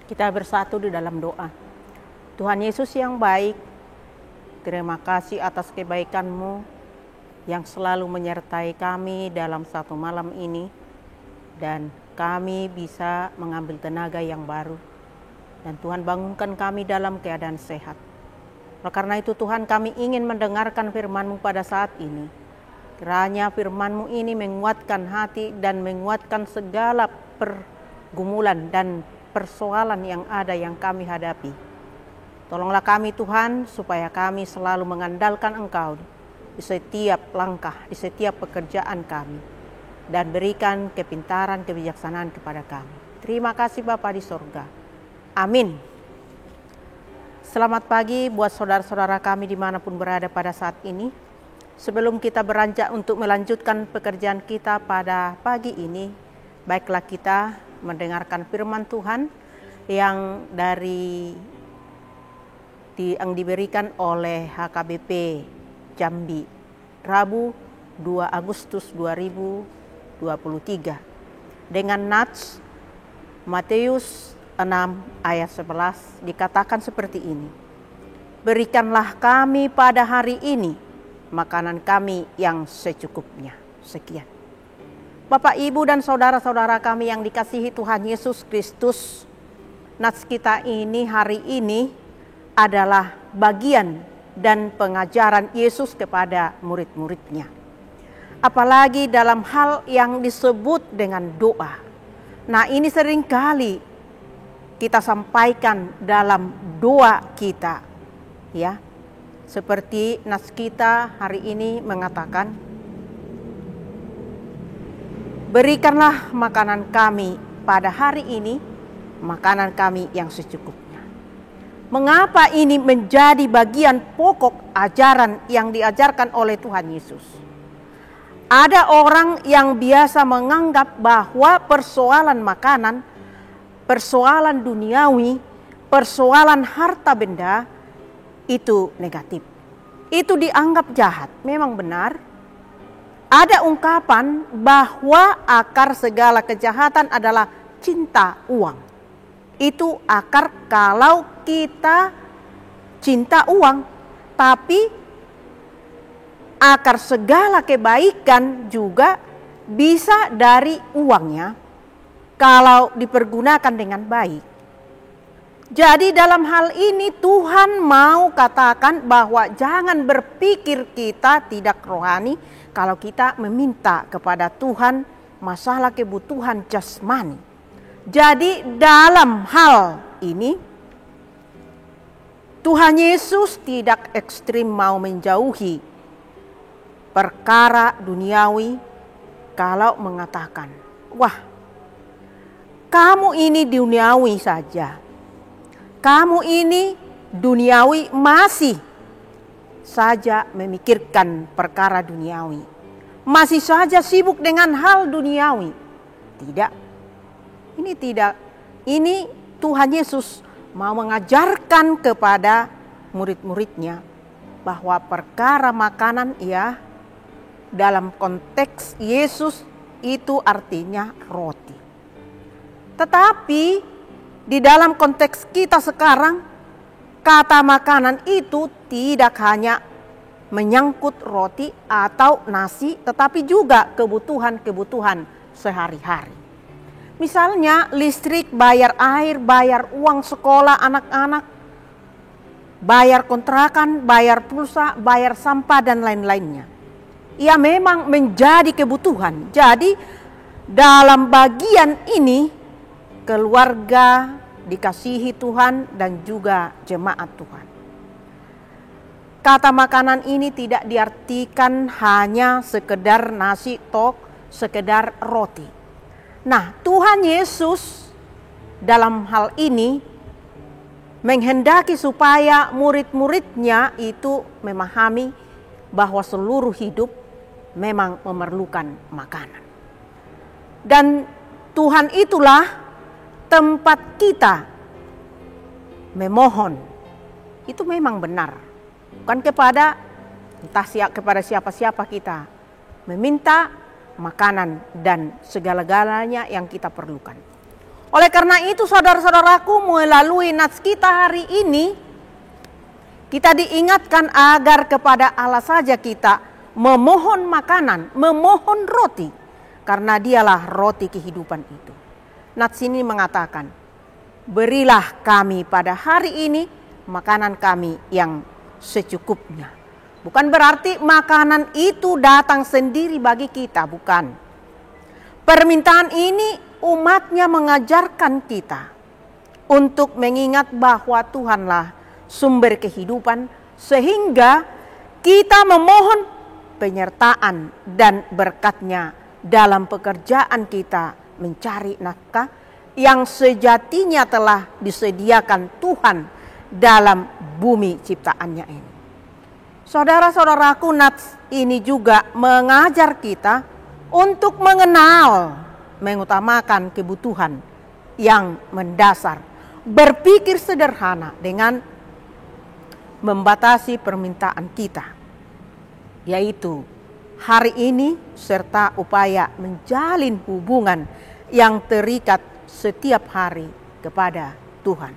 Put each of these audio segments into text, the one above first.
Kita bersatu di dalam doa. Tuhan Yesus yang baik, terima kasih atas kebaikan-Mu yang selalu menyertai kami dalam satu malam ini, dan kami bisa mengambil tenaga yang baru. Dan Tuhan bangunkan kami dalam keadaan sehat. Oleh karena itu Tuhan, kami ingin mendengarkan firman-Mu pada saat ini. Kiranya firman-Mu ini menguatkan hati dan menguatkan segala pergumulan dan persoalan yang ada yang kami hadapi. Tolonglah kami Tuhan, supaya kami selalu mengandalkan Engkau di setiap langkah, di setiap pekerjaan kami, dan berikan kepintaran, kebijaksanaan kepada kami. Terima kasih Bapa di sorga. Amin. Selamat pagi buat saudara-saudara kami dimanapun berada pada saat ini. Sebelum kita beranjak untuk melanjutkan pekerjaan kita pada pagi ini, baiklah kita mendengarkan firman Tuhan yang diberikan oleh HKBP Jambi, Rabu 2 Agustus 2023, dengan nats Matius 6 ayat 11, dikatakan seperti ini: berikanlah kami pada hari ini makanan kami yang secukupnya. Sekian. Bapak, Ibu, dan saudara-saudara kami yang dikasihi Tuhan Yesus Kristus, nats kita ini hari ini adalah bagian dan pengajaran Yesus kepada murid-muridnya. Apalagi dalam hal yang disebut dengan doa. Nah, ini seringkali kita sampaikan dalam doa kita, ya. Seperti nats kita hari ini mengatakan, berikanlah makanan kami pada hari ini, makanan kami yang secukupnya. Mengapa ini menjadi bagian pokok ajaran yang diajarkan oleh Tuhan Yesus? Ada orang yang biasa menganggap bahwa persoalan makanan, persoalan duniawi, persoalan harta benda itu negatif. Itu dianggap jahat. Memang benar. Ada ungkapan bahwa akar segala kejahatan adalah cinta uang. Itu akar kalau kita cinta uang, tapi akar segala kebaikan juga bisa dari uangnya kalau dipergunakan dengan baik. Jadi dalam hal ini Tuhan mau katakan bahwa jangan berpikir kita tidak rohani kalau kita meminta kepada Tuhan masalah kebutuhan jasmani. Jadi dalam hal ini Tuhan Yesus tidak ekstrim mau menjauhi perkara duniawi kalau mengatakan, wah, kamu ini duniawi saja. Kamu ini duniawi masih saja memikirkan perkara duniawi. Masih saja sibuk dengan hal duniawi. Tidak. Ini tidak. Ini Tuhan Yesus mau mengajarkan kepada murid-muridnya bahwa perkara makanan ya dalam konteks Yesus itu artinya roti. Tetapi di dalam konteks kita sekarang, kata makanan itu tidak hanya menyangkut roti atau nasi, tetapi juga kebutuhan-kebutuhan sehari-hari. Misalnya listrik, bayar air, bayar uang sekolah anak-anak, bayar kontrakan, bayar pulsa, bayar sampah, dan lain-lainnya. Ia memang menjadi kebutuhan. Jadi dalam bagian ini, keluarga dikasihi Tuhan dan juga jemaat Tuhan. Kata makanan ini tidak diartikan hanya sekedar nasi tok, sekedar roti. Nah, Tuhan Yesus dalam hal ini menghendaki supaya murid-muridnya itu memahami bahwa seluruh hidup memang memerlukan makanan. Dan Tuhan itulah tempat kita memohon. Itu memang benar. Bukan kepada kepada siapa-siapa kita meminta makanan dan segala-galanya yang kita perlukan. Oleh karena itu saudara-saudaraku, melalui nats kita hari ini kita diingatkan agar kepada Allah saja kita memohon makanan, memohon roti, karena dialah roti kehidupan itu. Nats ini mengatakan, berilah kami pada hari ini makanan kami yang secukupnya. Bukan berarti makanan itu datang sendiri bagi kita, bukan. Permintaan ini umatnya mengajarkan kita untuk mengingat bahwa Tuhanlah sumber kehidupan, sehingga kita memohon penyertaan dan berkat-Nya dalam pekerjaan kita mencari nafkah yang sejatinya telah disediakan Tuhan dalam bumi ciptaannya ini. Saudara-saudaraku, nats ini juga mengajar kita untuk mengenal, mengutamakan kebutuhan yang mendasar, berpikir sederhana dengan membatasi permintaan kita, yaitu hari ini serta upaya menjalin hubungan yang terikat setiap hari kepada Tuhan.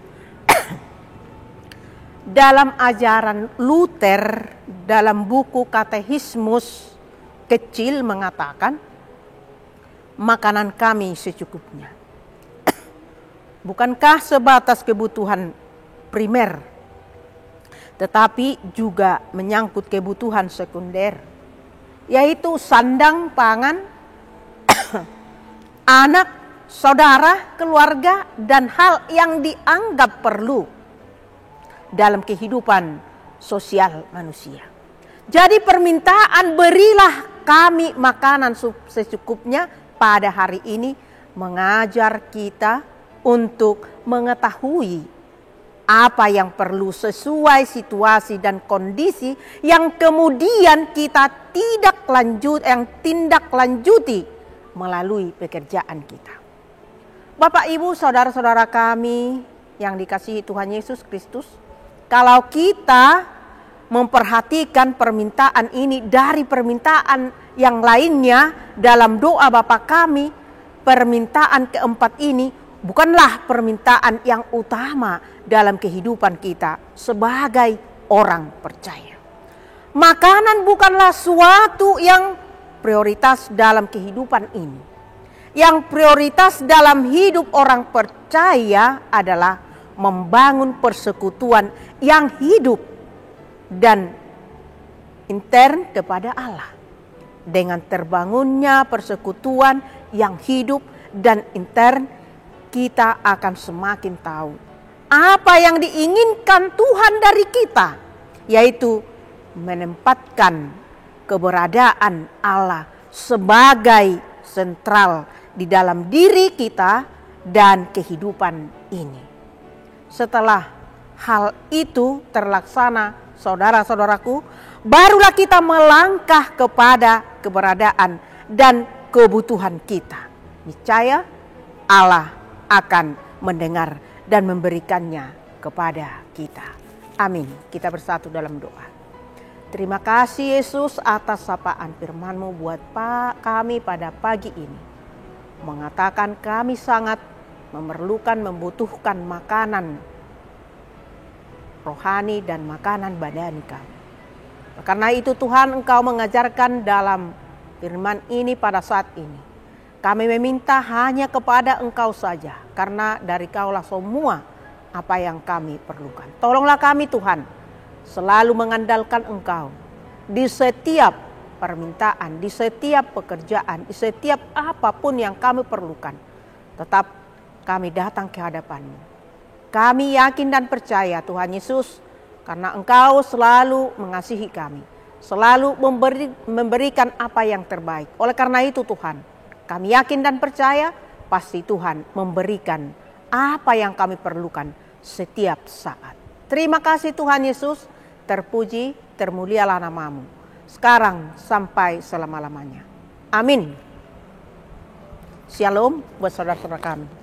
Dalam ajaran Luther dalam buku Katekismus kecil mengatakan, makanan kami secukupnya. Bukankah sebatas kebutuhan primer, tetapi juga menyangkut kebutuhan sekunder, yaitu sandang, pangan, anak, saudara, keluarga, dan hal yang dianggap perlu dalam kehidupan sosial manusia. Jadi permintaan berilah kami makanan secukupnya pada hari ini mengajar kita untuk mengetahui apa yang perlu sesuai situasi dan kondisi yang kemudian kita tindak lanjuti melalui pekerjaan kita. Bapak, Ibu, saudara-saudara kami yang dikasihi Tuhan Yesus Kristus, kalau kita memperhatikan permintaan ini dari permintaan yang lainnya dalam doa Bapa kami, permintaan keempat ini bukanlah permintaan yang utama dalam kehidupan kita sebagai orang percaya. Makanan bukanlah suatu yang prioritas dalam kehidupan ini. Yang prioritas dalam hidup orang percaya adalah membangun persekutuan yang hidup dan intern kepada Allah. Dengan terbangunnya persekutuan yang hidup dan intern, kita akan semakin tahu apa yang diinginkan Tuhan dari kita, yaitu menempatkan keberadaan Allah sebagai sentral di dalam diri kita dan kehidupan ini. Setelah hal itu terlaksana, saudara-saudaraku, barulah kita melangkah kepada keberadaan dan kebutuhan kita. Niscaya Allah akan mendengar dan memberikannya kepada kita. Amin. Kita bersatu dalam doa. Terima kasih Yesus atas sapaan firman-Mu buat kami pada pagi ini. Mengatakan kami sangat memerlukan, membutuhkan makanan rohani dan makanan badani kami. Karena itu Tuhan, Engkau mengajarkan dalam firman ini pada saat ini. Kami meminta hanya kepada Engkau saja, karena dari Kaulah semua apa yang kami perlukan. Tolonglah kami Tuhan, selalu mengandalkan Engkau di setiap permintaan, di setiap pekerjaan, di setiap apapun yang kami perlukan. Tetap kami datang ke hadapan-Mu. Kami yakin dan percaya Tuhan Yesus, karena Engkau selalu mengasihi kami, selalu memberikan apa yang terbaik. Oleh karena itu Tuhan, kami yakin dan percaya pasti Tuhan memberikan apa yang kami perlukan setiap saat. Terima kasih Tuhan Yesus, terpuji, termulialah nama-Mu, sekarang sampai selama-lamanya. Amin. Shalom buat saudara-saudara kami.